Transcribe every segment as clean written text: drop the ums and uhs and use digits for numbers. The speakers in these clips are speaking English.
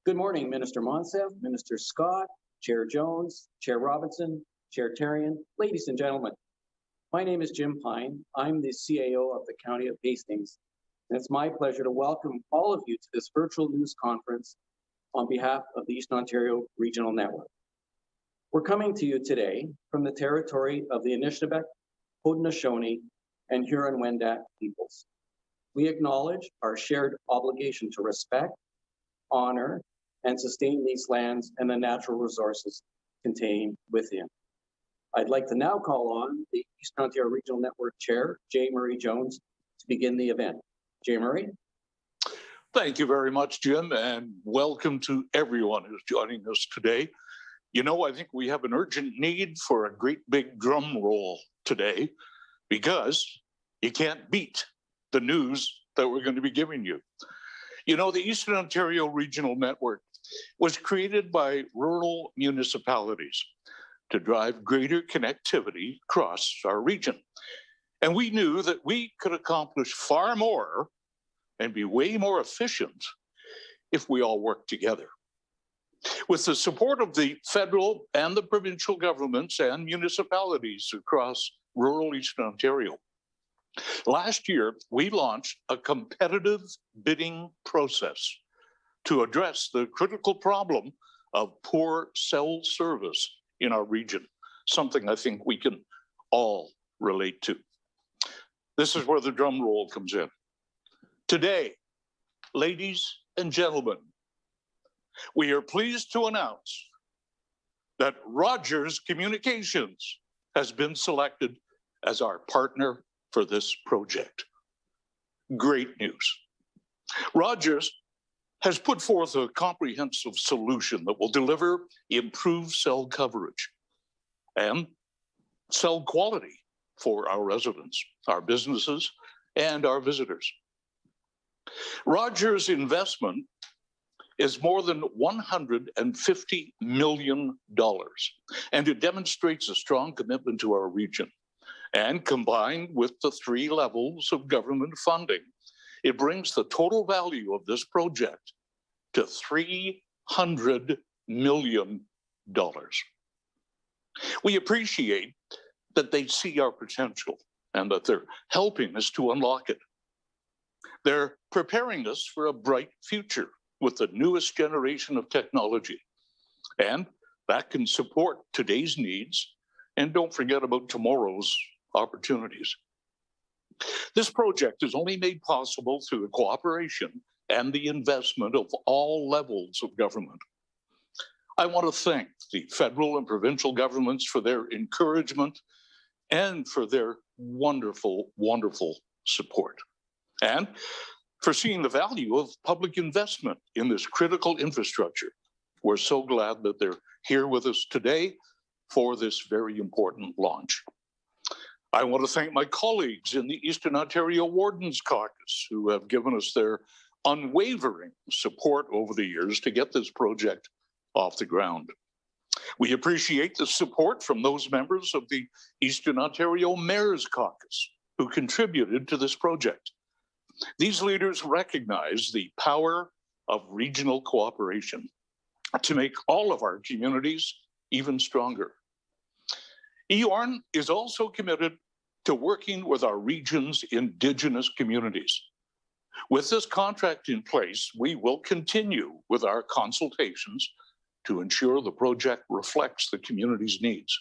Good morning, Minister Monsef, Minister Scott, Chair Jones, Chair Robinson, Chair Tarian, ladies and gentlemen. My name is Jim Pine. I'm the CAO of the County of Hastings, and it's my pleasure to welcome all of you to this virtual news conference on behalf of the Eastern Ontario Regional Network. We're coming to you today from the territory of the Anishinaabe, Haudenosaunee, and Huron-Wendat peoples. We acknowledge our shared obligation to respect, honor, and sustain these lands and the natural resources contained within. I'd like to now call on the Eastern Ontario Regional Network Chair, J. Murray Jones, to begin the event. J. Murray. Thank you very much, Jim, and welcome to everyone who's joining us today. You know, I think we have an urgent need for a great big drum roll today because you can't beat the news that we're going to be giving you. You know, the Eastern Ontario Regional Network was created by rural municipalities to drive greater connectivity across our region. And we knew that we could accomplish far more and be way more efficient if we all worked together. With the support of the federal and the provincial governments and municipalities across rural Eastern Ontario, last year, we launched a competitive bidding process to address the critical problem of poor cell service in our region, something I think we can all relate to. This is where the drum roll comes in. Today, ladies and gentlemen, we are pleased to announce that Rogers Communications has been selected as our partner for this project. Great news. Rogers has put forth a comprehensive solution that will deliver improved cell coverage and cell quality for our residents, our businesses, and our visitors. Rogers' investment is more than $150 million, and it demonstrates a strong commitment to our region. And combined with the 3 levels of government funding, it brings the total value of this project to $300 million. We appreciate that they see our potential and that they're helping us to unlock it. They're preparing us for a bright future with the newest generation of technology, and that can support today's needs and don't forget about tomorrow's opportunities. This project is only made possible through the cooperation and the investment of all levels of government. I want to thank the federal and provincial governments for their encouragement and for their wonderful, wonderful support, and for seeing the value of public investment in this critical infrastructure. We're so glad that they're here with us today for this very important launch. I want to thank my colleagues in the Eastern Ontario Wardens Caucus who have given us their unwavering support over the years to get this project off the ground. We appreciate the support from those members of the Eastern Ontario Mayor's Caucus who contributed to this project. These leaders recognize the power of regional cooperation to make all of our communities even stronger. EORN is also committed to working with our region's Indigenous communities. With this contract in place, we will continue with our consultations to ensure the project reflects the community's needs.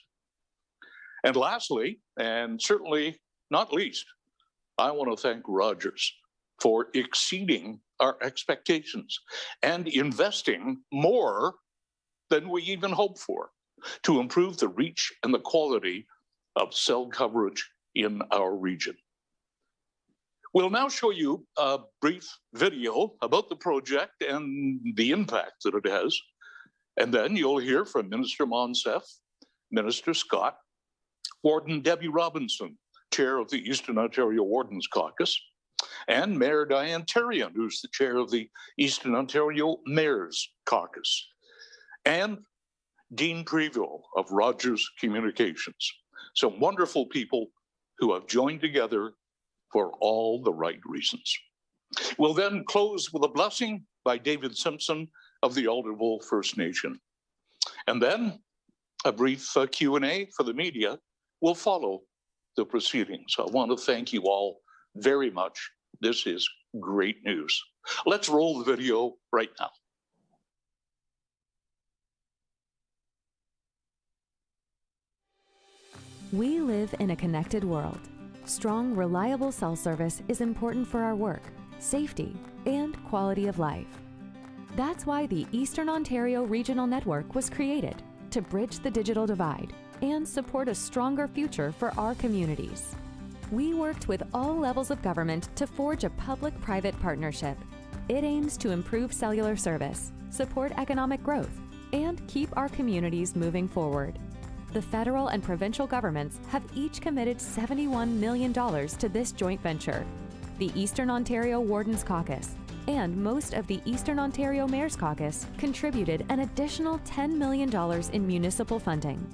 And lastly, and certainly not least, I want to thank Rogers for exceeding our expectations and investing more than we even hoped for to improve the reach and the quality of cell coverage in our region. We'll now show you a brief video about the project and the impact that it has. And then you'll hear from Minister Monsef, Minister Scott, Warden Debbie Robinson, Chair of the Eastern Ontario Wardens Caucus, and Mayor Diane Tarian, who's the Chair of the Eastern Ontario Mayor's Caucus, and Dean Preville of Rogers Communications. Some wonderful people who have joined together for all the right reasons. We'll then close with a blessing by David Simpson of the Alderwold First Nation. And then a brief Q&A for the media will follow the proceedings. I want to thank you all very much. This is great news. Let's roll the video right now. We live in a connected world. Strong, reliable cell service is important for our work, safety, and quality of life. That's why the Eastern Ontario Regional Network was created to bridge the digital divide and support a stronger future for our communities. We worked with all levels of government to forge a public-private partnership. It aims to improve cellular service, support economic growth, and keep our communities moving forward. The federal and provincial governments have each committed $71 million to this joint venture. The Eastern Ontario Wardens Caucus and most of the Eastern Ontario Mayor's Caucus contributed an additional $10 million in municipal funding.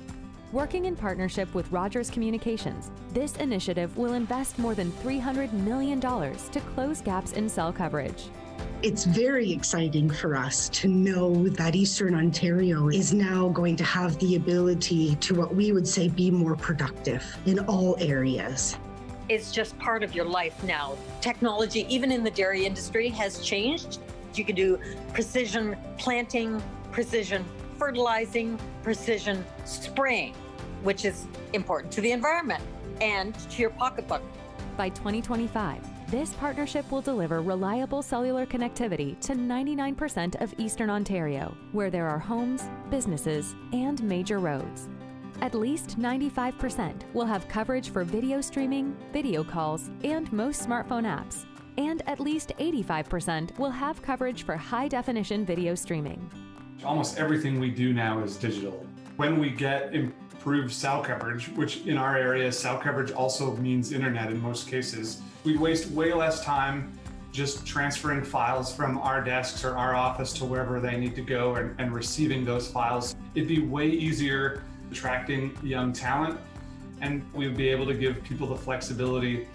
Working in partnership with Rogers Communications, this initiative will invest more than $300 million to close gaps in cell coverage. It's very exciting for us to know that Eastern Ontario is now going to have the ability to, what we would say, be more productive in all areas. It's just part of your life now. Technology, even in the dairy industry, has changed. You can do precision planting, precision fertilizing, precision spraying, which is important to the environment and to your pocketbook. By 2025, this partnership will deliver reliable cellular connectivity to 99% of Eastern Ontario, where there are homes, businesses, and major roads. At least 95% will have coverage for video streaming, video calls, and most smartphone apps. And at least 85% will have coverage for high-definition video streaming. Almost everything we do now is digital. When we get improved cell coverage, which in our area, cell coverage also means internet in most cases, we waste way less time just transferring files from our desks or our office to wherever they need to go and receiving those files. It'd be way easier attracting young talent, and we'd be able to give people the flexibility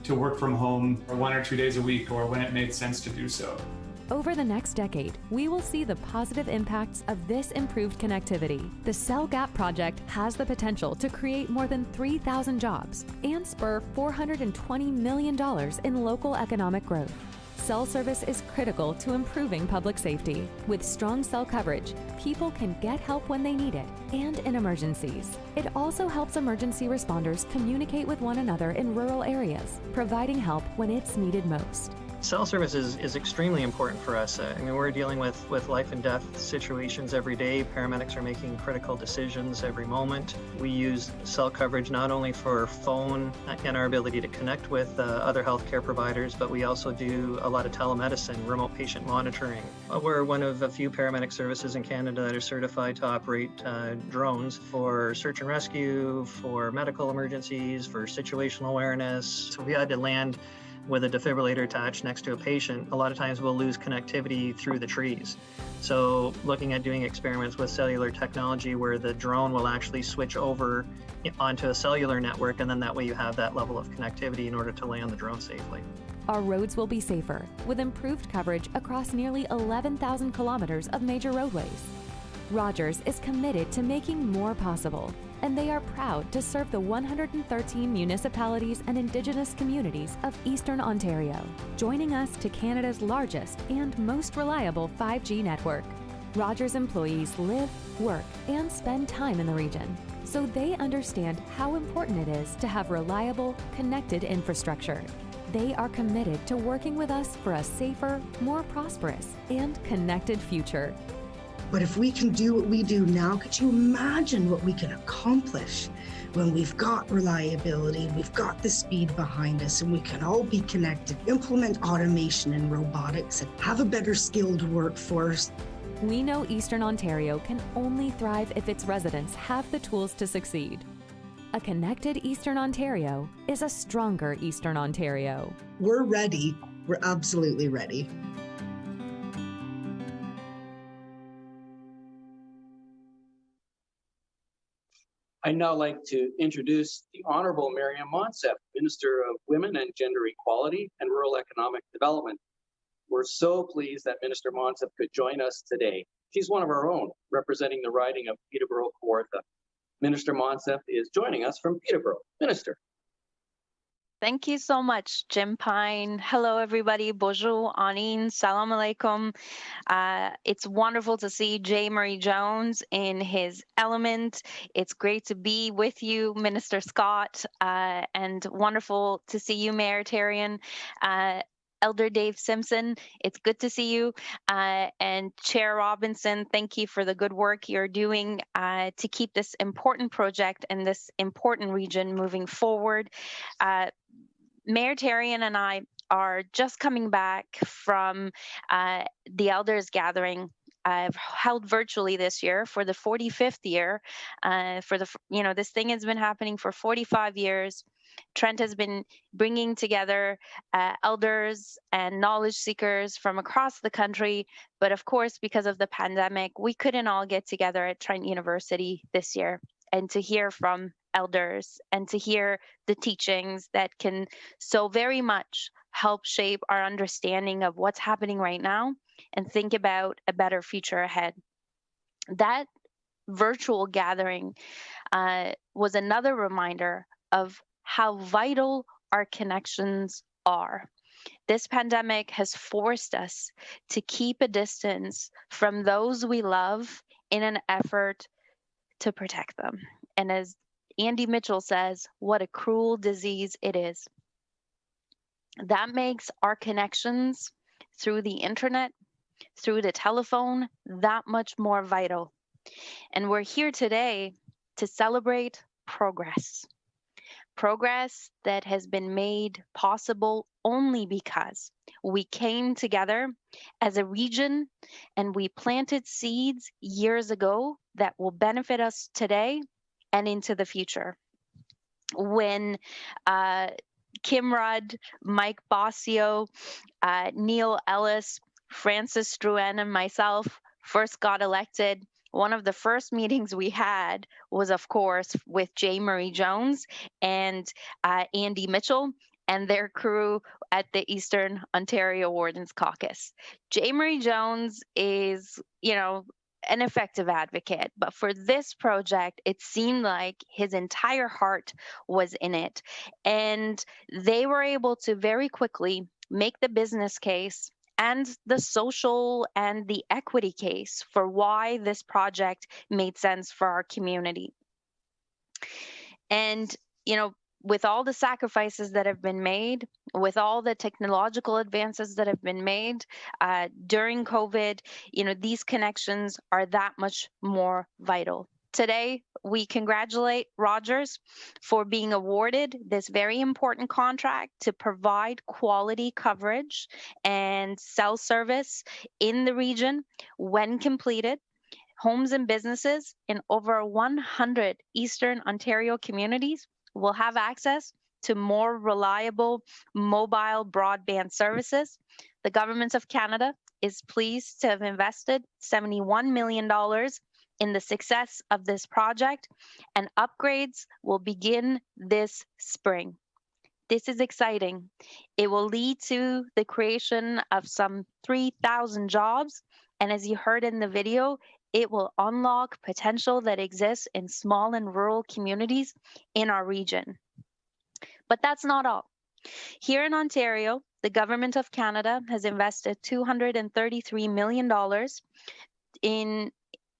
to work from home 1 or 2 days a week or when it made sense to do so. Over the next decade, we will see the positive impacts of this improved connectivity. The Cell Gap project has the potential to create more than 3,000 jobs and spur $420 million in local economic growth. Cell service is critical to improving public safety. With strong cell coverage, people can get help when they need it and in emergencies. It also helps emergency responders communicate with one another in rural areas, providing help when it's needed most. Cell service is extremely important for us. We're dealing with life and death situations every day. Paramedics are making critical decisions every moment. We use cell coverage not only for phone and our ability to connect with other healthcare providers, but we also do a lot of telemedicine, remote patient monitoring. We're one of a few paramedic services in Canada that are certified to operate drones for search and rescue, for medical emergencies, for situational awareness. So we had to land with a defibrillator attached next to a patient. A lot of times we'll lose connectivity through the trees. So looking at doing experiments with cellular technology where the drone will actually switch over onto a cellular network, and then that way you have that level of connectivity in order to land the drone safely. Our roads will be safer, with improved coverage across nearly 11,000 kilometers of major roadways. Rogers is committed to making more possible, and they are proud to serve the 113 municipalities and Indigenous communities of Eastern Ontario, joining us to Canada's largest and most reliable 5G network. Rogers employees live, work, and spend time in the region, so they understand how important it is to have reliable, connected infrastructure. They are committed to working with us for a safer, more prosperous, and connected future. But if we can do what we do now, could you imagine what we can accomplish when we've got reliability, we've got the speed behind us, and we can all be connected, implement automation and robotics, and have a better skilled workforce? We know Eastern Ontario can only thrive if its residents have the tools to succeed. A connected Eastern Ontario is a stronger Eastern Ontario. We're ready. We're absolutely ready. I'd now like to introduce the Honorable Miriam Monsef, Minister of Women and Gender Equality and Rural Economic Development. We're so pleased that Minister Monsef could join us today. She's one of our own, representing the riding of Peterborough-Kawartha. Minister Monsef is joining us from Peterborough. Minister. Thank you so much, Jim Pine. Hello, everybody. Bonjour, Anin, salam alaikum. It's wonderful to see J. Murray Jones in his element. It's great to be with you, Minister Scott, and wonderful to see you, Mayor Tarion. Elder Dave Simpson, it's good to see you. And Chair Robinson, thank you for the good work you're doing to keep this important project and this important region moving forward. Mayor Tarion and I are just coming back from the Elders Gathering I've held virtually this year for the 45th year. This thing has been happening for 45 years. Trent has been bringing together elders and knowledge seekers from across the country. But of course, because of the pandemic, we couldn't all get together at Trent University this year and to hear from elders and to hear the teachings that can so very much help shape our understanding of what's happening right now and think about a better future ahead. That virtual gathering was another reminder of how vital our connections are. This pandemic has forced us to keep a distance from those we love in an effort to protect them. And as Andy Mitchell says, what a cruel disease it is. That makes our connections through the internet, through the telephone, that much more vital. And we're here today to celebrate progress. Progress that has been made possible only because we came together as a region and we planted seeds years ago that will benefit us today and into the future. When Kim Rudd, Mike Bossio, Neil Ellis, Francis Struen, and myself first got elected, one of the first meetings we had was, of course, with J. Murray Jones and Andy Mitchell and their crew at the Eastern Ontario Wardens Caucus. J. Murray Jones is, an effective advocate, but for this project, it seemed like his entire heart was in it. And they were able to very quickly make the business case and the social and the equity case for why this project made sense for our community. And, with all the sacrifices that have been made, with all the technological advances that have been made during COVID, these connections are that much more vital. Today, we congratulate Rogers for being awarded this very important contract to provide quality coverage and cell service in the region. When completed, homes and businesses in over 100 Eastern Ontario communities will have access to more reliable mobile broadband services. The Government of Canada is pleased to have invested $71 million in the success of this project, and upgrades will begin this spring. This is exciting. It will lead to the creation of some 3,000 jobs, and as you heard in the video, it will unlock potential that exists in small and rural communities in our region. But that's not all. Here in Ontario, the Government of Canada has invested $233 million in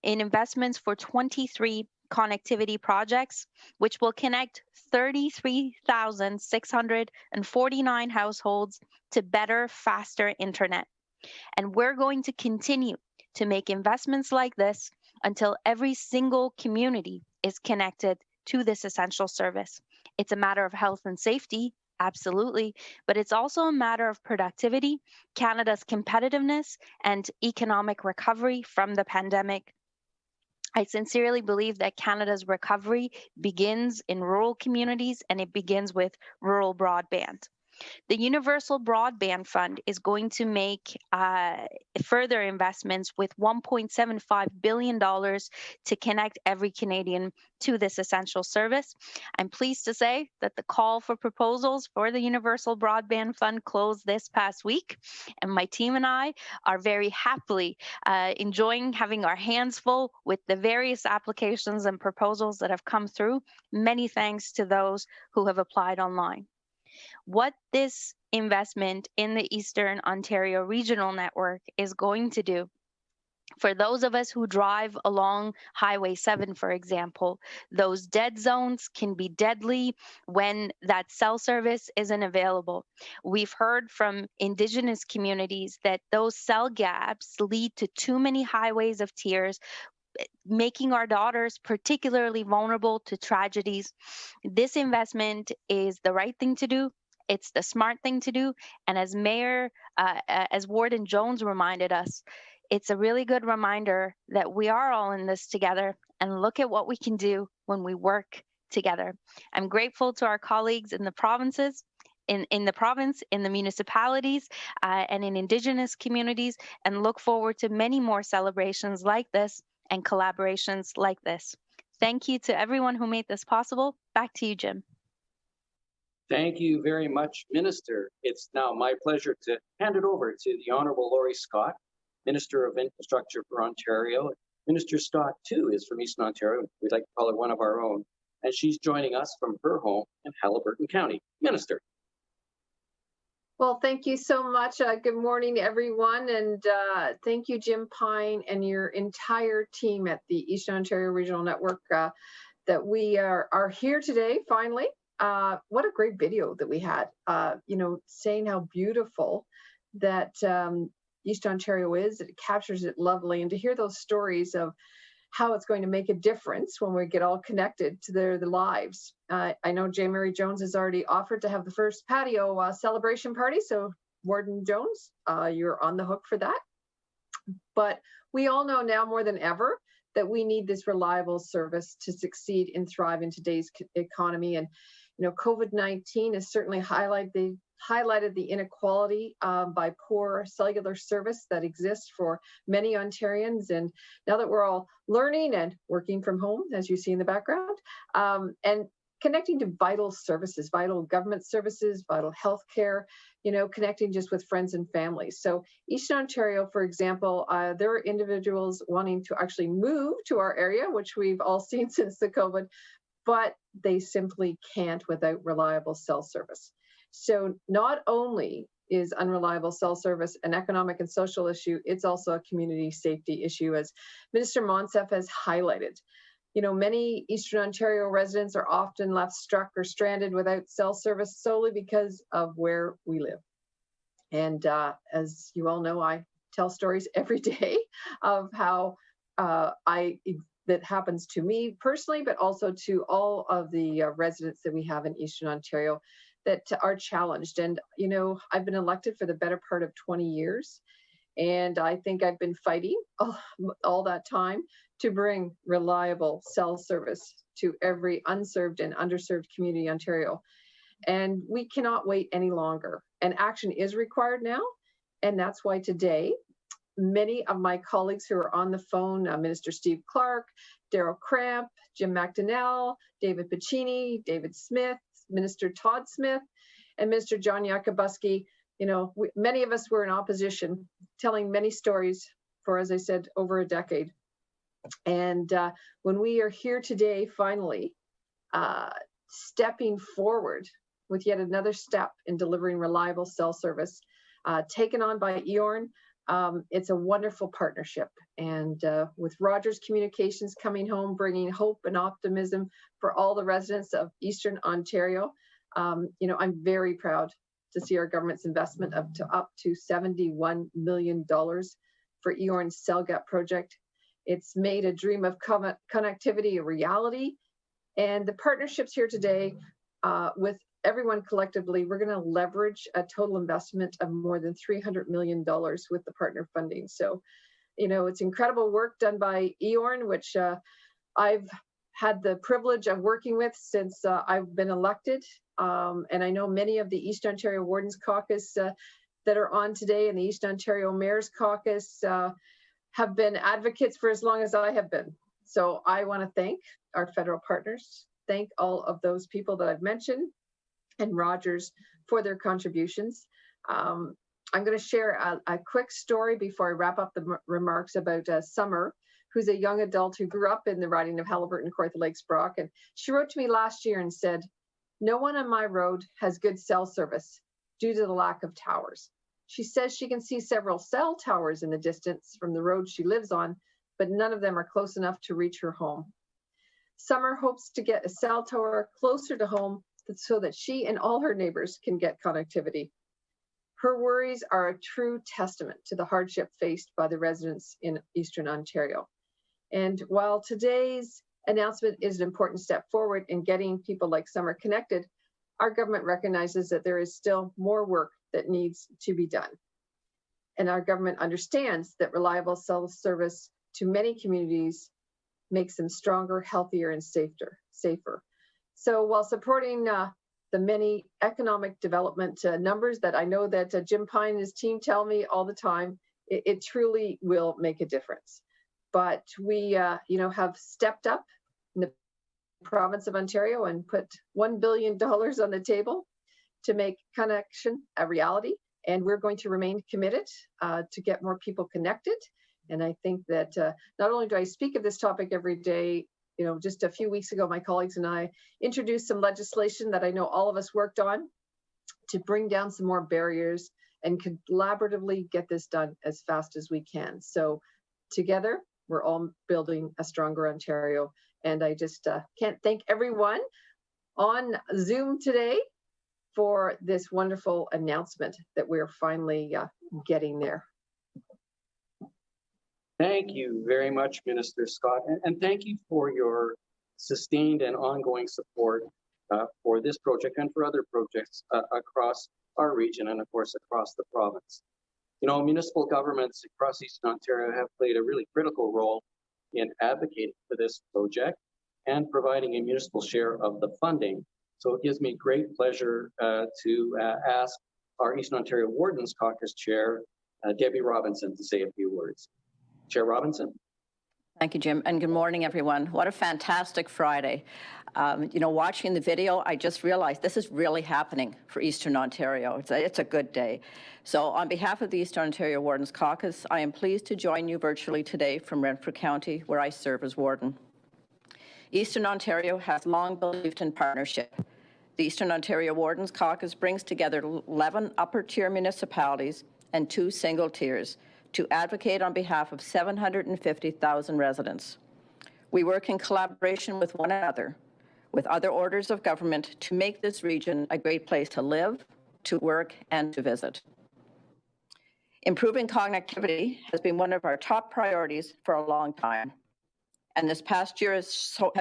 investments for 23 connectivity projects, which will connect 33,649 households to better, faster internet. And we're going to continue to make investments like this until every single community is connected to this essential service. It's a matter of health and safety, absolutely, but it's also a matter of productivity, Canada's competitiveness, and economic recovery from the pandemic. I sincerely believe that Canada's recovery begins in rural communities and it begins with rural broadband. The Universal Broadband Fund is going to make further investments with $1.75 billion to connect every Canadian to this essential service. I'm pleased to say that the call for proposals for the Universal Broadband Fund closed this past week, and my team and I are very happily enjoying having our hands full with the various applications and proposals that have come through. Many thanks to those who have applied online. What this investment in the Eastern Ontario Regional Network is going to do for those of us who drive along Highway 7, for example, those dead zones can be deadly when that cell service isn't available. We've heard from Indigenous communities that those cell gaps lead to too many highways of tears, making our daughters particularly vulnerable to tragedies. This investment is the right thing to do. It's the smart thing to do. And as Warden Jones reminded us, it's a really good reminder that we are all in this together, and look at what we can do when we work together. I'm grateful to our colleagues in the provinces, in the province, in the municipalities, and in Indigenous communities, and look forward to many more celebrations like this and collaborations like this. Thank you to everyone who made this possible. Back to you, Jim. Thank you very much, Minister. It's now my pleasure to hand it over to the Honourable Laurie Scott, Minister of Infrastructure for Ontario. Minister Scott, too, is from Eastern Ontario. We'd like to call her one of our own. And she's joining us from her home in Haliburton County. Minister. Well, thank you so much. Good morning, everyone. And thank you, Jim Pine, and your entire team at the Eastern Ontario Regional Network that we are here today, finally. What a great video that we had, saying how beautiful that East Ontario is. It captures it lovely. And to hear those stories of how it's going to make a difference when we get all connected to their lives. I know J. Mary Jones has already offered to have the first patio celebration party. So Warden Jones, you're on the hook for that. But we all know now more than ever that we need this reliable service to succeed and thrive in today's economy. And COVID-19 has certainly highlighted the inequality by poor cellular service that exists for many Ontarians. And now that we're all learning and working from home, as you see in the background, and connecting to vital services, vital government services, vital healthcare, connecting just with friends and families. So Eastern Ontario, for example, there are individuals wanting to actually move to our area, which we've all seen since the COVID, but they simply can't without reliable cell service. So not only is unreliable cell service an economic and social issue, it's also a community safety issue, as Minister Monsef has highlighted. Many Eastern Ontario residents are often left struck or stranded without cell service solely because of where we live. And as you all know, I tell stories every day of how that happens to me personally, but also to all of the residents that we have in Eastern Ontario that are challenged. And, I've been elected for the better part of 20 years. And I think I've been fighting all that time to bring reliable cell service to every unserved and underserved community in Ontario. And we cannot wait any longer. And action is required now. And that's why today, many of my colleagues who are on the phone, Minister Steve Clark, Darryl Cramp, Jim McDonnell, David Piccini, David Smith, Minister Todd Smith, and Minister John Yakabuski, many of us were in opposition, telling many stories for, as I said, over a decade. And when we are here today, finally, stepping forward with yet another step in delivering reliable cell service, taken on by EORN, it's a wonderful partnership. And with Rogers Communications coming home, bringing hope and optimism for all the residents of Eastern Ontario, I'm very proud to see our government's investment up to $71 million for EORN's Cell Gap project. It's made a dream of connectivity a reality. And the partnerships here today with everyone collectively, we're going to leverage a total investment of more than $300 million with the partner funding. So, it's incredible work done by EORN, which I've had the privilege of working with since I've been elected. And I know many of the East Ontario Wardens Caucus that are on today and the East Ontario Mayor's Caucus have been advocates for as long as I have been. So I want to thank our federal partners, thank all of those people that I've mentioned, and Rogers for their contributions. I'm going to share a quick story before I wrap up the remarks about Summer, who's a young adult who grew up in the riding of Haliburton, Kawartha Lakes, Brock. And she wrote to me last year and said, "No one on my road has good cell service due to the lack of towers." She says she can see several cell towers in the distance from the road she lives on, but none of them are close enough to reach her home. Summer hopes to get a cell tower closer to home so that she and all her neighbors can get connectivity. Her worries are a true testament to the hardship faced by the residents in Eastern Ontario. And while today's announcement is an important step forward in getting people like Summer connected, our government recognizes that there is still more work that needs to be done. And our government understands that reliable cell service to many communities makes them stronger, healthier, and safer. So while supporting the many economic development numbers that I know that Jim Pine and his team tell me all the time, it truly will make a difference. But we, have stepped up in the province of Ontario and put $1 billion on the table to make connection a reality. And we're going to remain committed to get more people connected. And I think that not only do I speak of this topic every day, just a few weeks ago, my colleagues and I introduced some legislation that I know all of us worked on to bring down some more barriers and collaboratively get this done as fast as we can. So together, we're all building a stronger Ontario. And I just can't thank everyone on Zoom today for this wonderful announcement that we're finally getting there. Thank you very much, Minister Scott, and thank you for your sustained and ongoing support for this project and for other projects across our region and, of course, across the province. Municipal governments across Eastern Ontario have played a really critical role in advocating for this project and providing a municipal share of the funding. So it gives me great pleasure to ask our Eastern Ontario Wardens Caucus Chair, Debbie Robinson, to say a few words. Chair Robinson. Thank you, Jim, and good morning, everyone. What a fantastic Friday. Watching the video, I just realized this is really happening for Eastern Ontario. It's a good day. So on behalf of the Eastern Ontario Wardens Caucus, I am pleased to join you virtually today from Renfrew County, where I serve as warden. Eastern Ontario has long believed in partnership. The Eastern Ontario Wardens Caucus brings together 11 upper-tier municipalities and 2 single tiers to advocate on behalf of 750,000 residents. We work in collaboration with one another, with other orders of government, to make this region a great place to live, to work, and to visit. Improving connectivity has been one of our top priorities for a long time. And this past year has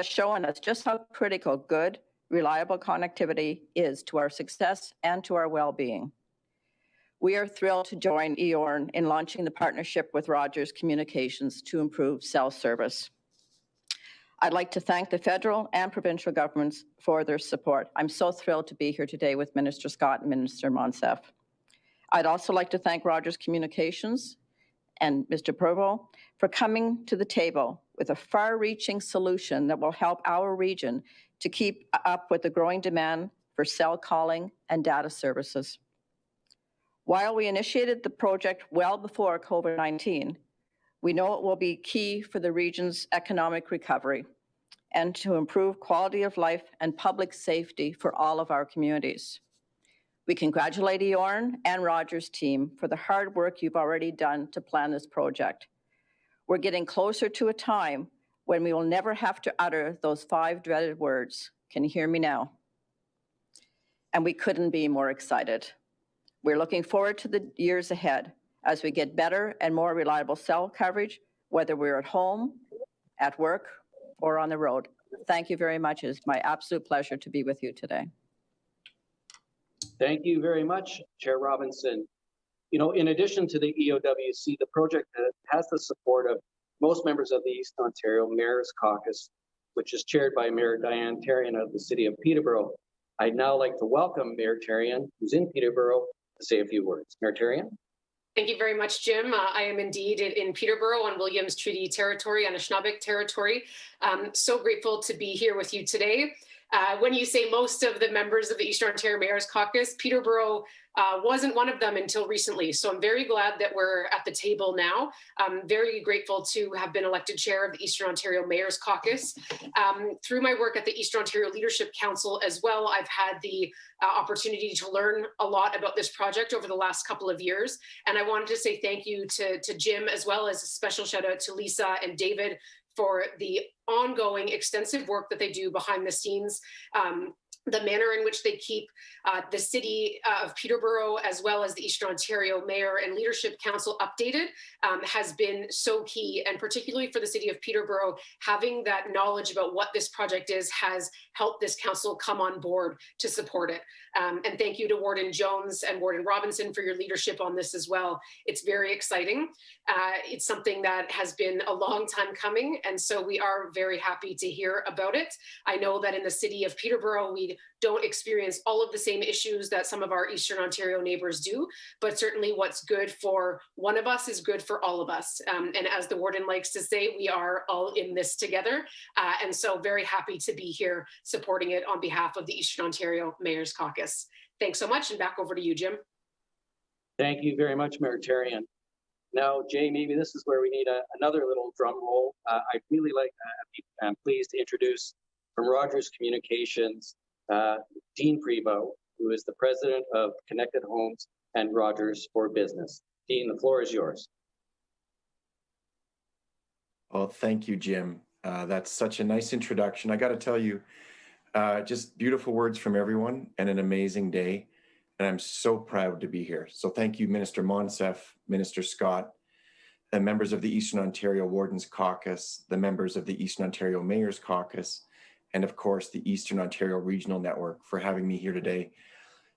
shown us just how critical good, reliable connectivity is to our success and to our well-being. We are thrilled to join EORN in launching the partnership with Rogers Communications to improve cell service. I'd like to thank the federal and provincial governments for their support. I'm so thrilled to be here today with Minister Scott and Minister Monsef. I'd also like to thank Rogers Communications and Mr. Provo for coming to the table with a far-reaching solution that will help our region to keep up with the growing demand for cell calling and data services. While we initiated the project well before COVID-19, we know it will be key for the region's economic recovery and to improve quality of life and public safety for all of our communities. We congratulate EORN and Rogers' team for the hard work you've already done to plan this project. We're getting closer to a time when we will never have to utter those 5 dreaded words. Can you hear me now? And we couldn't be more excited. We're looking forward to the years ahead as we get better and more reliable cell coverage, whether we're at home, at work, or on the road. Thank you very much. It is my absolute pleasure to be with you today. Thank you very much, Chair Robinson. In addition to the EOWC, the project has the support of most members of the East Ontario Mayor's Caucus, which is chaired by Mayor Diane Therrien of the City of Peterborough. I'd now like to welcome Mayor Therrien, who's in Peterborough, to say a few words. Mayor Therrien? Thank you very much, Jim. I am indeed in Peterborough on Williams Treaty territory, on Anishinaabe territory. So grateful to be here with you today. When you say most of the members of the Eastern Ontario Mayor's Caucus, Peterborough wasn't one of them until recently. So I'm very glad that we're at the table now. I'm very grateful to have been elected chair of the Eastern Ontario Mayor's Caucus. Through my work at the Eastern Ontario Leadership Council as well, I've had the opportunity to learn a lot about this project over the last couple of years. And I wanted to say thank you to Jim, as well as a special shout out to Lisa and David for the ongoing extensive work that they do behind the scenes. The manner in which they keep the city of Peterborough, as well as the Eastern Ontario Mayor and Leadership Council updated, has been so key. And particularly for the city of Peterborough, having that knowledge about what this project is has helped this council come on board to support it. And thank you to Warden Jones and Warden Robinson for your leadership on this as well. It's very exciting. It's something that has been a long time coming, and so we are very happy to hear about it. I know that in the city of Peterborough, we don't experience all of the same issues that some of our Eastern Ontario neighbors do, but certainly what's good for one of us is good for all of us. And as the warden likes to say, we are all in this together. And so very happy to be here supporting it on behalf of the Eastern Ontario Mayor's Caucus. Thanks so much, and back over to you, Jim. Thank you very much, Mayor Therrien. Now, Jay, maybe this is where we need another little drum roll. I'd really like, I'm pleased to introduce from Rogers Communications, Dean Prevost, who is the president of Connected Homes and Rogers for Business. Dean, the floor is yours. Well, thank you, Jim. That's such a nice introduction. I got to tell you, just beautiful words from everyone and an amazing day. And I'm so proud to be here. So thank you, Minister Monsef, Minister Scott, the members of the Eastern Ontario Wardens Caucus, the members of the Eastern Ontario Mayor's Caucus, and of course, the Eastern Ontario Regional Network for having me here today.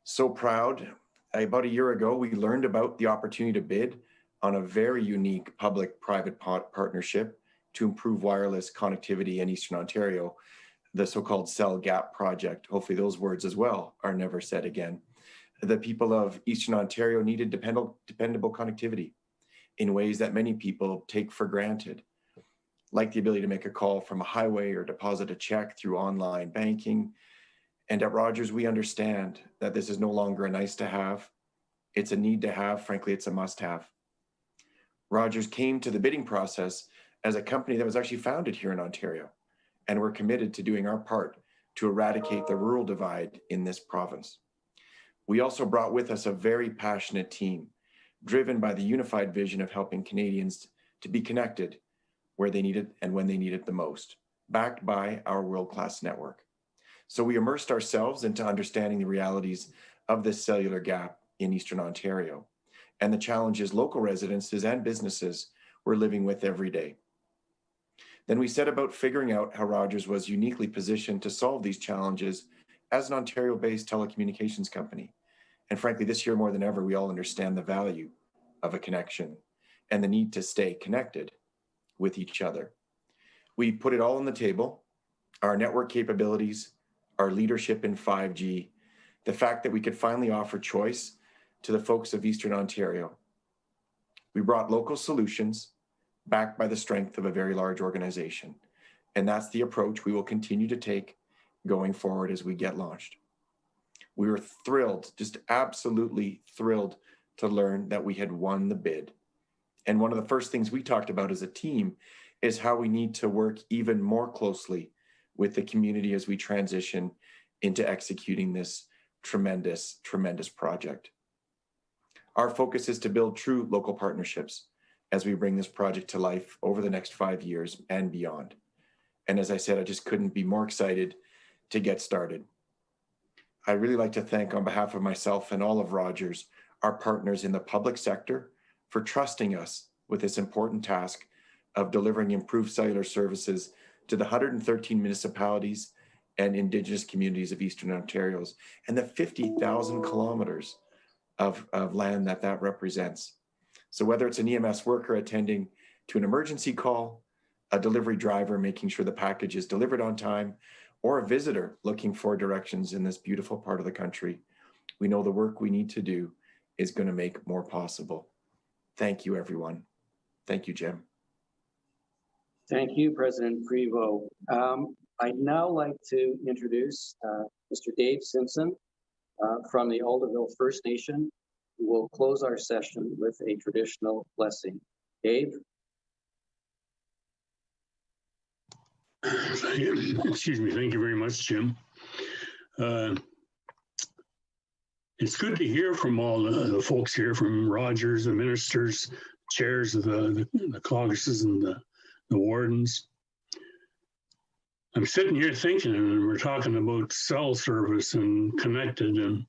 So proud. About a year ago, we learned about the opportunity to bid on a very unique public-private partnership to improve wireless connectivity in Eastern Ontario, the so-called Cell Gap project. Hopefully those words as well are never said again. The people of Eastern Ontario needed dependable connectivity in ways that many people take for granted, like the ability to make a call from a highway or deposit a check through online banking. And at Rogers, we understand that this is no longer a nice to have. It's a need to have. Frankly, it's a must have. Rogers came to the bidding process as a company that was actually founded here in Ontario, and we're committed to doing our part to eradicate the rural divide in this province. We also brought with us a very passionate team, driven by the unified vision of helping Canadians to be connected where they need it and when they need it the most, backed by our world-class network. So we immersed ourselves into understanding the realities of this cellular gap in Eastern Ontario and the challenges local residences and businesses were living with every day. Then we set about figuring out how Rogers was uniquely positioned to solve these challenges as an Ontario-based telecommunications company. And frankly, this year more than ever, we all understand the value of a connection and the need to stay connected with each other. We put it all on the table, our network capabilities, our leadership in 5G, the fact that we could finally offer choice to the folks of Eastern Ontario. We brought local solutions backed by the strength of a very large organization. And that's the approach we will continue to take going forward as we get launched. We were thrilled, just absolutely thrilled to learn that we had won the bid. And one of the first things we talked about as a team is how we need to work even more closely with the community as we transition into executing this tremendous, tremendous project. Our focus is to build true local partnerships as we bring this project to life over the next 5 years and beyond. And as I said, I just couldn't be more excited to get started. I'd really like to thank, on behalf of myself and all of Rogers, our partners in the public sector for trusting us with this important task of delivering improved cellular services to the 113 municipalities and Indigenous communities of Eastern Ontario and the 50,000 kilometers of land that represents. So whether it's an EMS worker attending to an emergency call, a delivery driver making sure the package is delivered on time, or a visitor looking for directions in this beautiful part of the country, we know the work we need to do is going to make more possible. Thank you, everyone. Thank you, Jim. Thank you, President Prevost. I'd now like to introduce Mr. Dave Simpson from the Alderville First Nation, who will close our session with a traditional blessing. Dave? Excuse me. Thank you very much, Jim. It's good to hear from all the folks here, from Rogers, the ministers, chairs of the caucuses and the wardens. I'm sitting here thinking, and we're talking about cell service and connected, and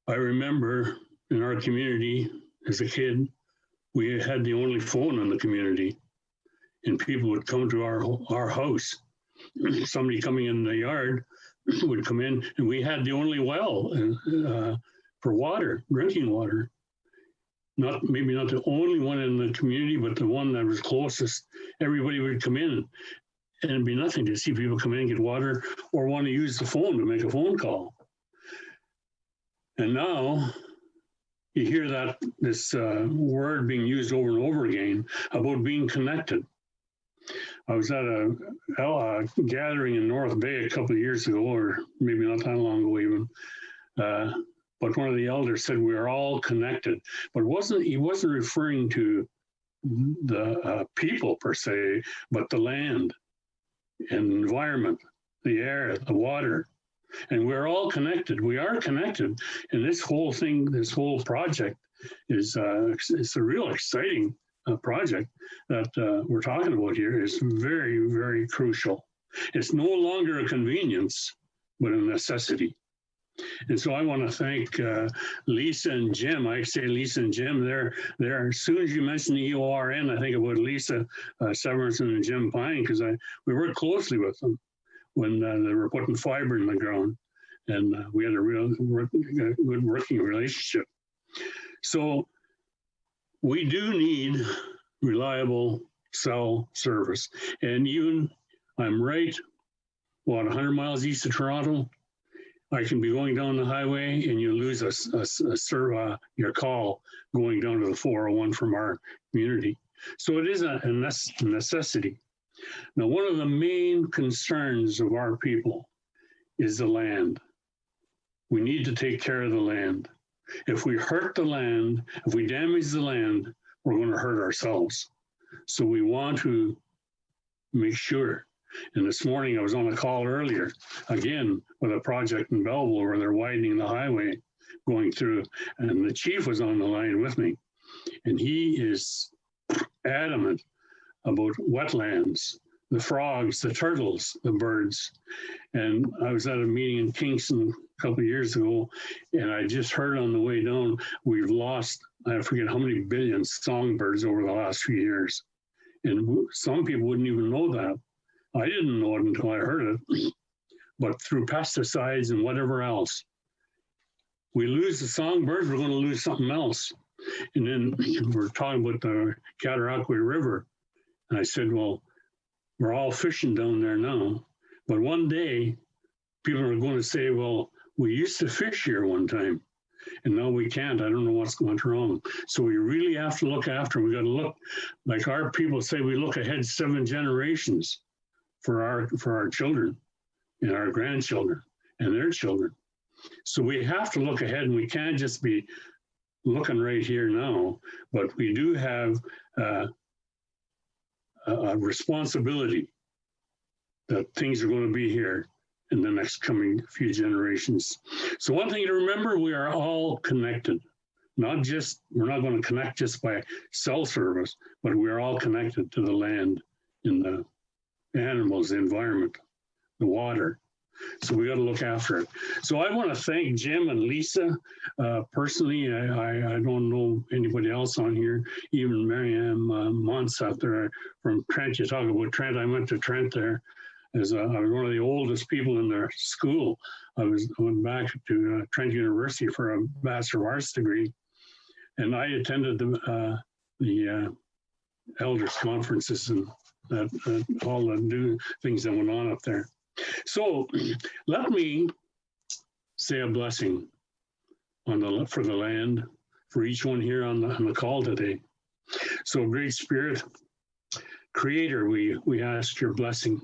I remember in our community as a kid, we had the only phone in the community, and people would come to our house. Somebody coming in the yard would come in, and we had the only well for water, drinking water. Maybe not the only one in the community, but the one that was closest. Everybody would come in, and it'd be nothing to see people come in and get water or want to use the phone to make a phone call. And now you hear this word being used over and over again about being connected. I was at a gathering in North Bay a couple of years ago, or maybe not that long ago even. But one of the elders said we are all connected. But he wasn't referring to the people per se, but the land and environment, the air, the water. And we're all connected. We are connected. And this whole thing, this whole project is it's a real exciting project that we're talking about here. Is very, very crucial. It's no longer a convenience, but a necessity. And so I want to thank Lisa and Jim. I say Lisa and Jim. They're as soon as you mention the EORN, I think about Lisa Severson and Jim Pine, because we worked closely with them when they were putting fiber in the ground, and we had a real good working relationship. So we do need reliable cell service. And even I'm right, 100 miles east of Toronto, I can be going down the highway and you lose your call going down to the 401 from our community. So it is a necessity. Now, one of the main concerns of our people is the land. We need to take care of the land. If we hurt the land, if we damage the land, we're going to hurt ourselves. So we want to make sure. And this morning I was on a call earlier, again, with a project in Belleville where they're widening the highway going through, and the chief was on the line with me. And he is adamant about wetlands, the frogs, the turtles, the birds. And I was at a meeting in Kingston a couple of years ago, and I just heard on the way down, we've lost, I forget how many billion songbirds over the last few years. And some people wouldn't even know that. I didn't know it until I heard it. But through pesticides and whatever else, we lose the songbirds, we're going to lose something else. And then we're talking about the Cataraqui River. And I said, well, we're all fishing down there now. But one day, people are going to say, well, we used to fish here one time, and now we can't. I don't know what's going wrong. So we really have to look after. We got to look, like our people say, we look ahead 7 generations for our children and our grandchildren and their children. So we have to look ahead, and we can't just be looking right here now, but we do have a responsibility that things are going to be here in the next coming few generations. So one thing to remember, we are all connected. We're not going to connect just by cell service, but we're all connected to the land and the animals, the environment, the water. So we got to look after it. So I want to thank Jim and Lisa. Personally, I don't know anybody else on here, even Marianne Montz out there from Trent. You talk about Trent. I went to Trent there. I was one of the oldest people in their school. I went back to Trent University for a Bachelor of Arts degree. And I attended the elders conferences and all the new things that went on up there. So let me say a blessing for the land, for each one here on the call today. So Great Spirit, Creator, we ask your blessing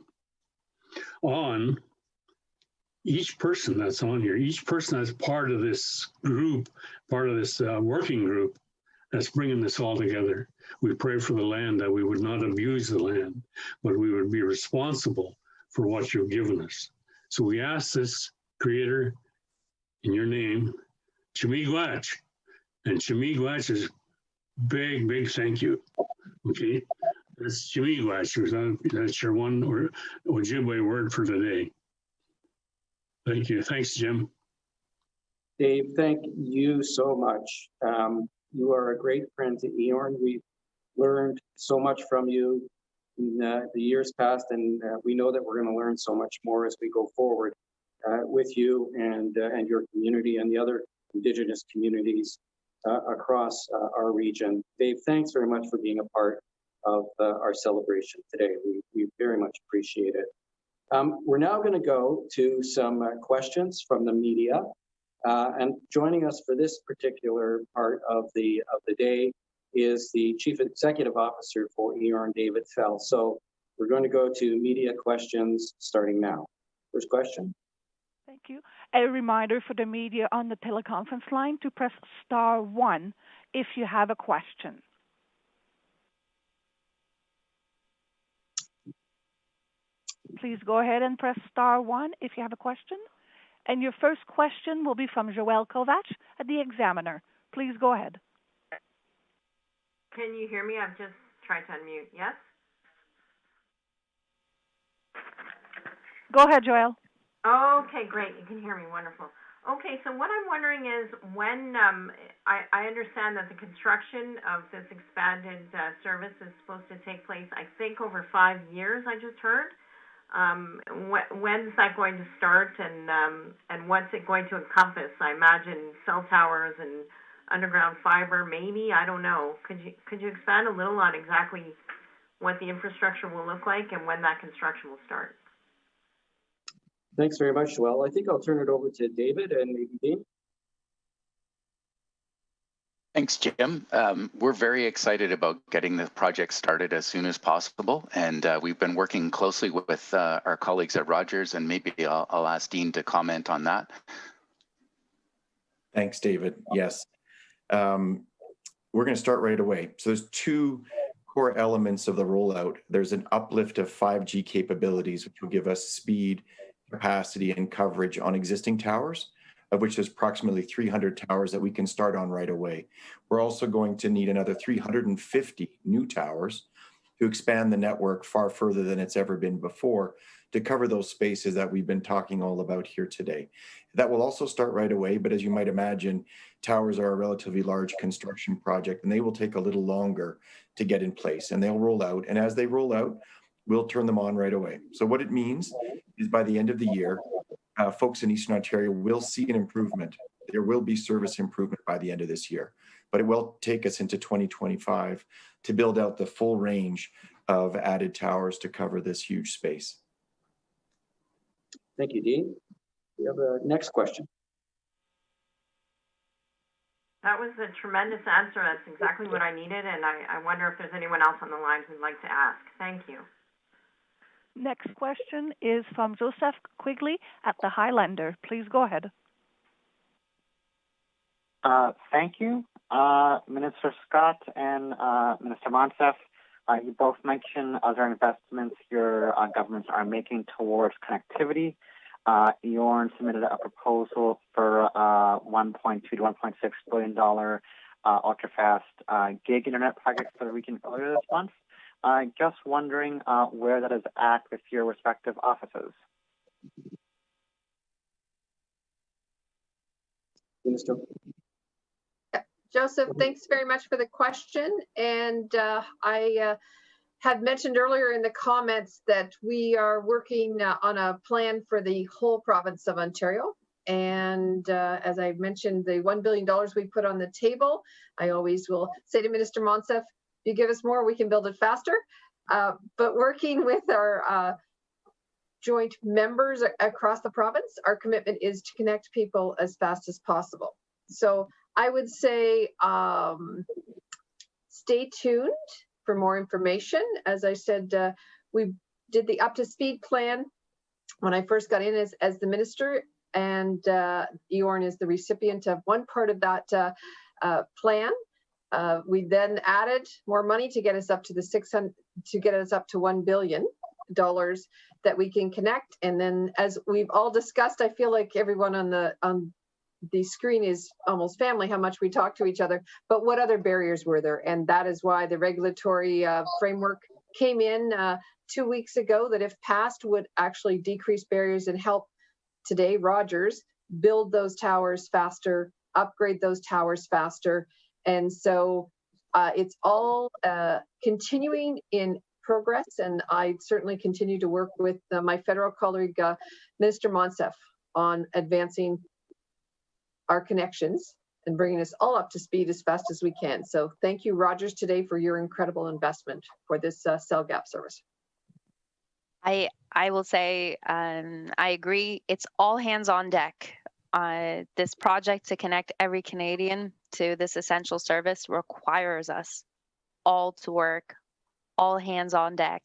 on each person that's on here, each person that's part of this group, part of this working group that's bringing this all together. We pray for the land, that we would not abuse the land, but we would be responsible for what you've given us. So we ask this, Creator, in your name, Chimigwach. And Chimigwach is big thank you. Okay? That's Chimigwach. That's your one Ojibwe word for today. Thank you. Thanks, Jim. Dave, thank you so much. You are a great friend to EORN. We've learned so much from you in the years past, and we know that we're going to learn so much more as we go forward with you and your community and the other Indigenous communities across our region. Dave, thanks very much for being a part of our celebration today. We very much appreciate it. We're now going to go to some questions from the media. And joining us for this particular part of the day is the Chief Executive Officer for EORN, David Fell. So we're going to go to media questions starting now. First question. Thank you. A reminder for the media on the teleconference line to press *1 if you have a question. Please go ahead and press *1 if you have a question. And your first question will be from Joelle Kovac at The Examiner. Please go ahead. Can you hear me? I've just tried to unmute. Yes? Go ahead, Joelle. Okay, great. You can hear me. Wonderful. Okay, so what I'm wondering is when I understand that the construction of this expanded service is supposed to take place, I think, over 5 years, I just heard. When's that going to start, and what's it going to encompass? I imagine cell towers and underground fiber, maybe. I don't know. Could you expand a little on exactly what the infrastructure will look like and when that construction will start? Thanks very much, Joelle. I think I'll turn it over to David and maybe Dean. Thanks, Jim. We're very excited about getting the project started as soon as possible, and we've been working closely with our colleagues at Rogers, and maybe I'll ask Dean to comment on that. Thanks, David. Yes. We're going to start right away. So there's two core elements of the rollout. There's an uplift of 5G capabilities, which will give us speed, capacity, and coverage on existing towers, of which there's approximately 300 towers that we can start on right away. We're also going to need another 350 new towers to expand the network far further than it's ever been before to cover those spaces that we've been talking all about here today. That will also start right away, but as you might imagine, towers are a relatively large construction project and they will take a little longer to get in place, and they'll roll out. And as they roll out, we'll turn them on right away. So what it means is by the end of the year, folks in Eastern Ontario will see an improvement. There will be service improvement by the end of this year, but it will take us into 2025 to build out the full range of added towers to cover this huge space. Thank you, Dean. We have a next question. That was a tremendous answer. That's exactly what I needed, and I wonder if there's anyone else on the line who'd like to ask. Thank you. Next question is from Joseph Quigley at the Highlander. Please go ahead. Thank you. Minister Scott and Minister Monsef, you both mentioned other investments your governments are making towards connectivity. EORN submitted a proposal for $1.2 to $1.6 billion ultra-fast gig internet project for the region earlier this month. Just wondering where that is at with your respective offices. Minister. Joseph, thanks very much for the question. And I had mentioned earlier in the comments that we are working on a plan for the whole province of Ontario. And as I mentioned, the $1 billion we put on the table, I always will say to Minister Monsef, if you give us more, we can build it faster. But working with our joint members across the province, our commitment is to connect people as fast as possible. So I would say stay tuned for more information. As I said, we did the up to speed plan when I first got in as the minister, and EORN is the recipient of one part of that plan. We then added more money to get us up to the $1 billion that we can connect. And then, as we've all discussed, I feel like everyone on the screen is almost family, how much we talk to each other. But what other barriers were there? And that is why the regulatory framework came in 2 weeks ago, that if passed would actually decrease barriers and help today Rogers build those towers faster, upgrade those towers faster. And so it's all continuing in progress, and I certainly continue to work with my federal colleague, Minister Monsef, on advancing our connections and bringing us all up to speed as fast as we can. So thank you, Rogers, today for your incredible investment for this cell gap service. I will say I agree. It's all hands on deck. This project to connect every Canadian to this essential service requires us all to work, all hands on deck.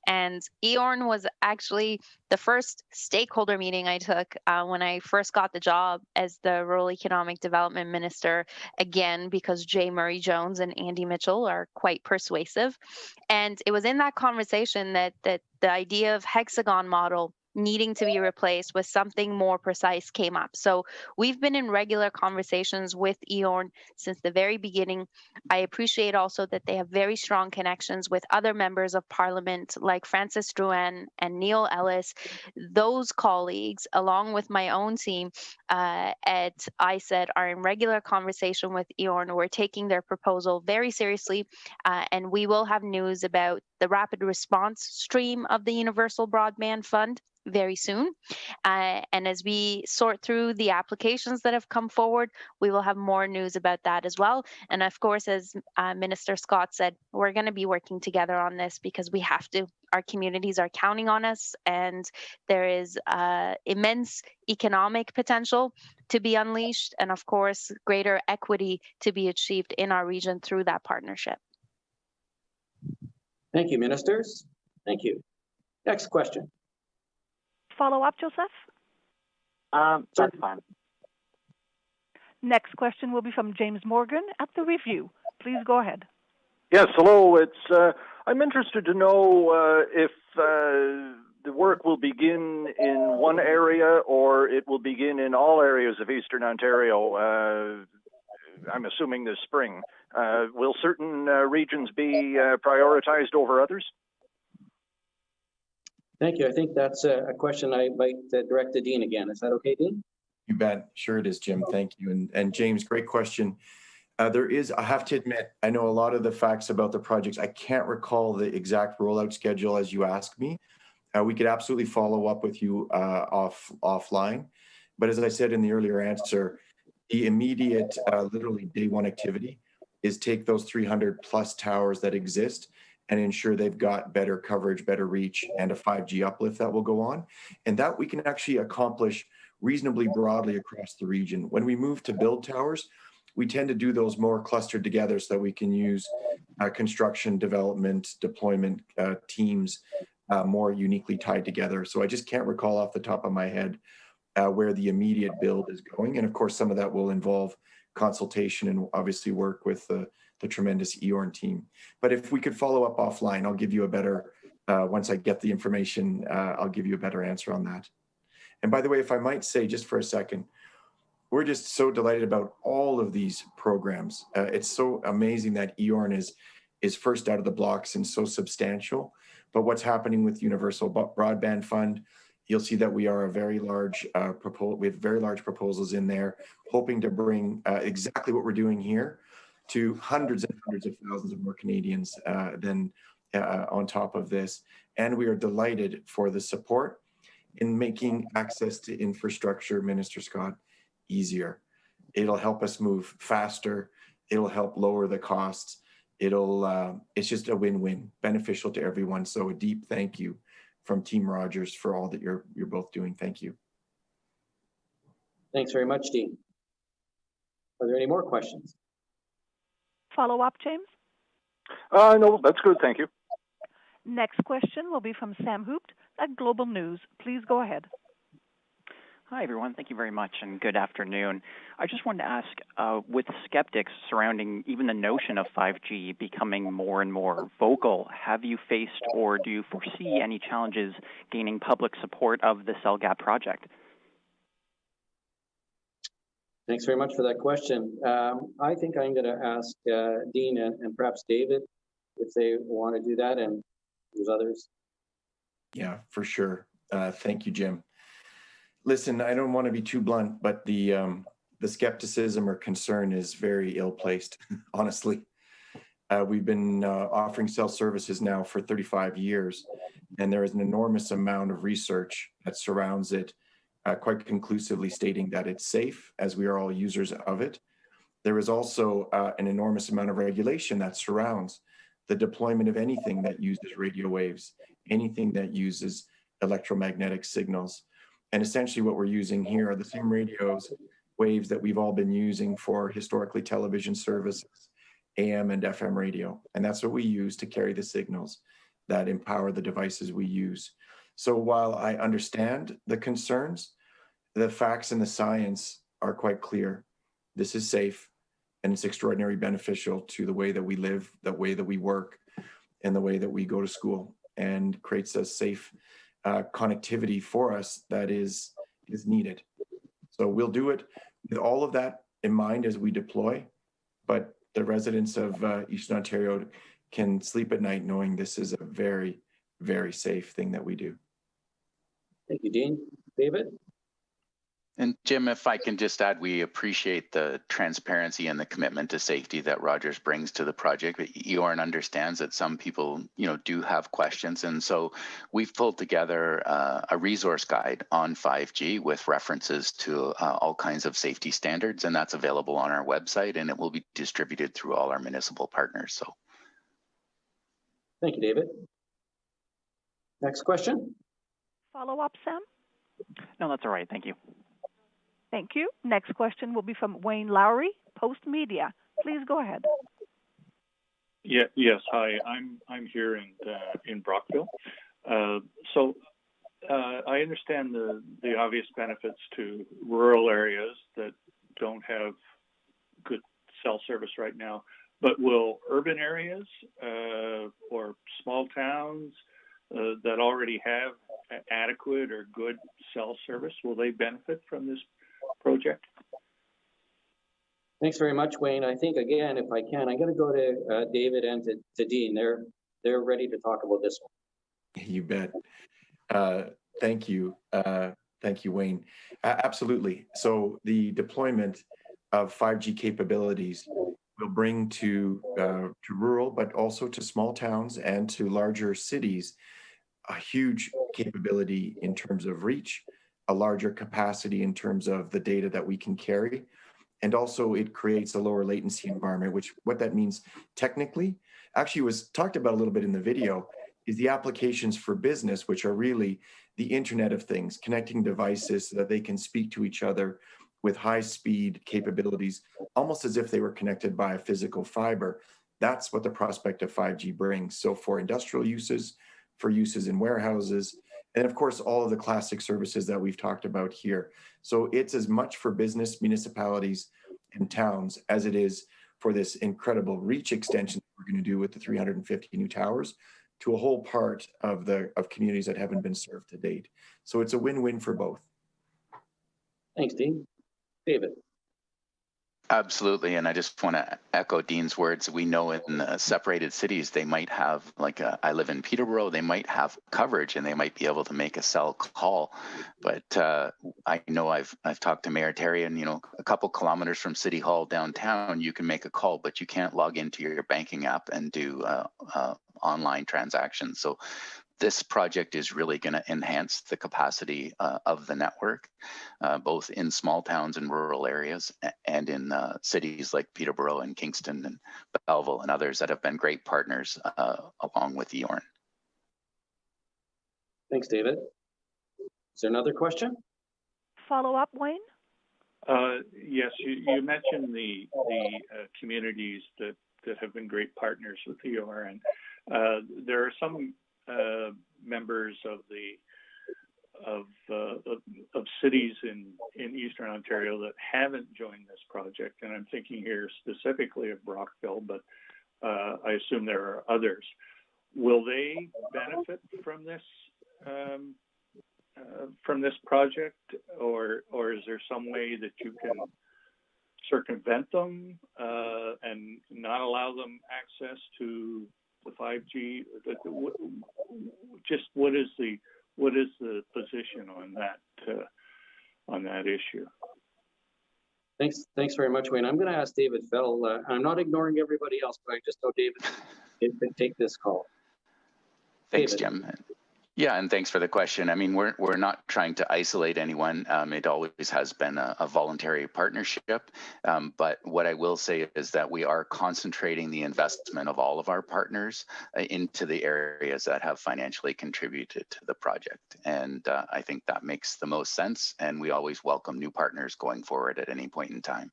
And EORN was actually the first stakeholder meeting I took when I first got the job as the Rural Economic Development Minister, again, because Jay Murray-Jones and Andy Mitchell are quite persuasive. And it was in that conversation that the idea of hexagon model needing to be replaced with something more precise came up. So we've been in regular conversations with EORN since the very beginning. I appreciate also that they have very strong connections with other members of Parliament like Francis Drouin and Neil Ellis. Those colleagues, along with my own team at ISED, are in regular conversation with EORN. We're taking their proposal very seriously, and we will have news about the rapid response stream of the Universal Broadband Fund very soon. And as we sort through the applications that have come forward, we will have more news about that as well. And of course, as Minister Scott said, we're going to be working together on this because we have to. Our communities are counting on us, and there is immense economic potential to be unleashed, and of course, greater equity to be achieved in our region through that partnership. Thank you, ministers. Thank you. Next question. Follow up, Joseph? That's fine. Next question will be from James Morgan at The Review. Please go ahead. Yes, hello. I'm interested to know if the work will begin in one area or it will begin in all areas of Eastern Ontario. I'm assuming this spring. Will certain regions be prioritized over others? Thank you. I think that's a question I might direct to Dean again. Is that okay, Dean? You bet. Sure it is, Jim. Thank you. And James, great question. There is, I have to admit, I know a lot of the facts about the projects. I can't recall the exact rollout schedule as you asked me. We could absolutely follow up with you offline. But as I said in the earlier answer, the immediate, literally day one activity is take those 300 plus towers that exist and ensure they've got better coverage, better reach, and a 5G uplift that will go on. And that we can actually accomplish reasonably broadly across the region. When we move to build towers, we tend to do those more clustered together so that we can use construction, development, deployment teams more uniquely tied together. So I just can't recall off the top of my head where the immediate build is going. And of course, some of that will involve consultation and obviously work with the tremendous EORN team. But if we could follow up offline, I'll give you a better, once I get the information, I'll give you a better answer on that. And by the way, if I might say just for a second, we're just so delighted about all of these programs. It's so amazing that EORN is first out of the blocks and so substantial. But what's happening with Universal Broadband Fund, you'll see that we are a very large we have very large proposals in there, hoping to bring exactly what we're doing here to hundreds and hundreds of thousands of more Canadians than on top of this. And we are delighted for the support in making access to infrastructure, Minister Scott, easier. It'll help us move faster. It'll help lower the costs. It's just a win-win, beneficial to everyone. So a deep thank you from Team Rogers for all that you're both doing. Thank you. Thanks very much, Dean. Are there any more questions? Follow up, James? No, that's good. Thank you. Next question will be from Sam Hoopt at Global News. Please go ahead. Hi, everyone. Thank you very much, and good afternoon. I just wanted to ask, with skeptics surrounding even the notion of 5G becoming more and more vocal, have you faced or do you foresee any challenges gaining public support of the CellGAP project? Thanks very much for that question. I think I'm going to ask Dean and perhaps David if they want to do that, and there's others. Yeah, for sure. Thank you, Jim. Listen, I don't want to be too blunt, but the skepticism or concern is very ill-placed, honestly. We've been offering cell services now for 35 years, and there is an enormous amount of research that surrounds it, quite conclusively stating that it's safe, as we are all users of it. There is also an enormous amount of regulation that surrounds the deployment of anything that uses radio waves, anything that uses electromagnetic signals. And essentially what we're using here are the same radios, waves that we've all been using for historically television services, AM and FM radio. And that's what we use to carry the signals that empower the devices we use. So while I understand the concerns, the facts and the science are quite clear. This is safe, and it's extraordinarily beneficial to the way that we live, the way that we work, and the way that we go to school, and creates a safe connectivity for us that is needed. So we'll do it with all of that in mind as we deploy, but the residents of Eastern Ontario can sleep at night knowing this is a very, very safe thing that we do. Thank you, Dean. David? And Jim, if I can just add, we appreciate the transparency and the commitment to safety that Rogers brings to the project. But EORN understands that some people, do have questions. And so we've pulled together a resource guide on 5G with references to all kinds of safety standards. And that's available on our website, and it will be distributed through all our municipal partners. So, thank you, David. Next question. Follow up, Sam? No, that's all right. Thank you. Thank you. Next question will be from Wayne Lowry, Post Media. Please go ahead. Yeah. Yes. Hi. I'm here in Brockville. So I understand the obvious benefits to rural areas that don't have good cell service right now. But will urban areas or small towns that already have adequate or good cell service, will they benefit from this project? Thanks very much, Wayne. I think, again, if I can, I'm going to go to David and to Dean. They're ready to talk about this one. You bet. Thank you. Thank you, Wayne. Absolutely. So the deployment of 5G capabilities will bring to rural, but also to small towns and to larger cities, a huge capability in terms of reach, a larger capacity in terms of the data that we can carry. And also it creates a lower latency environment, which what that means technically, actually was talked about a little bit in the video, is the applications for business, which are really the Internet of Things, connecting devices so that they can speak to each other with high speed capabilities, almost as if they were connected by a physical fiber. That's what the prospect of 5G brings. So for industrial uses, for uses in warehouses, and of course, all of the classic services that we've talked about here. So it's as much for business, municipalities, and towns as it is for this incredible reach extension that we're going to do with the 350 new towers to a whole part of communities that haven't been served to date. So it's a win-win for both. Thanks, Dean. David. Absolutely. And I just want to echo Dean's words. We know in separated cities, they might have, I live in Peterborough, they might have coverage and they might be able to make a cell call. But I know I've talked to Mayor Terry, and, a couple kilometers from City Hall downtown, you can make a call, but you can't log into your banking app and do online transactions. So this project is really going to enhance the capacity of the network, both in small towns and rural areas, and in cities like Peterborough and Kingston and Belleville and others that have been great partners along with EORN. Thanks, David. Is there another question? Follow up, Wayne? Yes, you mentioned the communities that have been great partners with EORN. There are some members of cities in Eastern Ontario that haven't joined this project, and I'm thinking here specifically of Brockville, but I assume there are others. Will they benefit from this project, or is there some way that you can circumvent them and not allow them access to the 5G? Just what is the position on that issue? Thanks very much, Wayne. I'm going to ask David Fell. I'm not ignoring everybody else, but I just know David can take this call. Thanks, David. Jim. Yeah, and thanks for the question. I mean, we're not trying to isolate anyone. It always has been a voluntary partnership. But what I will say is that we are concentrating the investment of all of our partners into the areas that have financially contributed to the project. And I think that makes the most sense. And we always welcome new partners going forward at any point in time.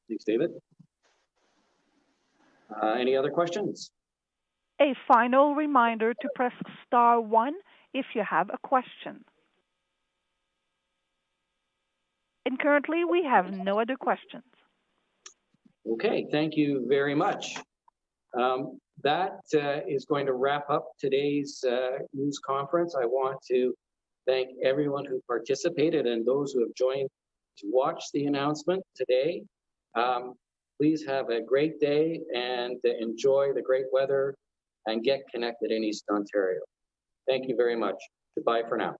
Thanks, David. Any other questions? A final reminder to press star 1 if you have a question. And currently, we have no other questions. Okay, thank you very much. That is going to wrap up today's news conference. I want to thank everyone who participated and those who have joined to watch the announcement today. Please have a great day and enjoy the great weather and get connected in East Ontario. Thank you very much. Goodbye for now.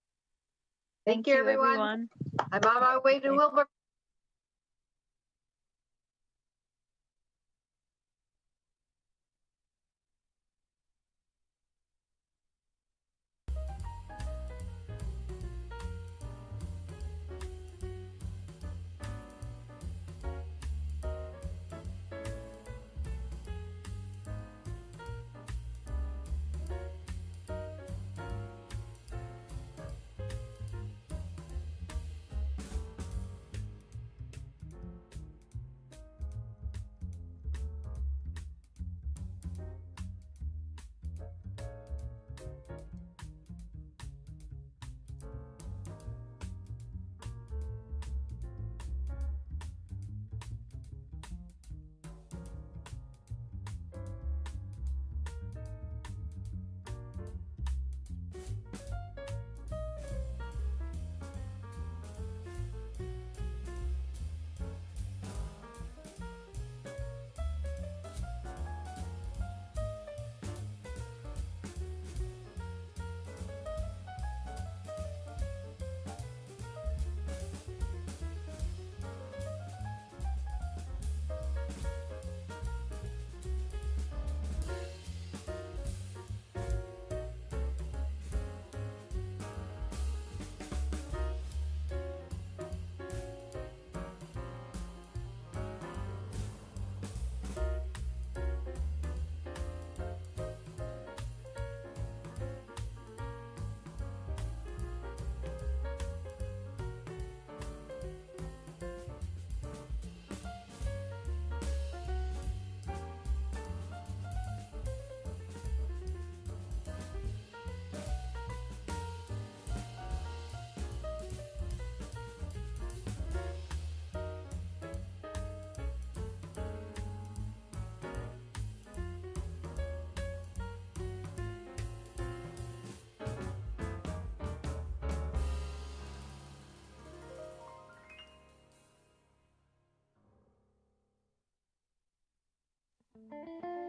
Thank you, everyone. I'm on my way to Wilbur. Thank you.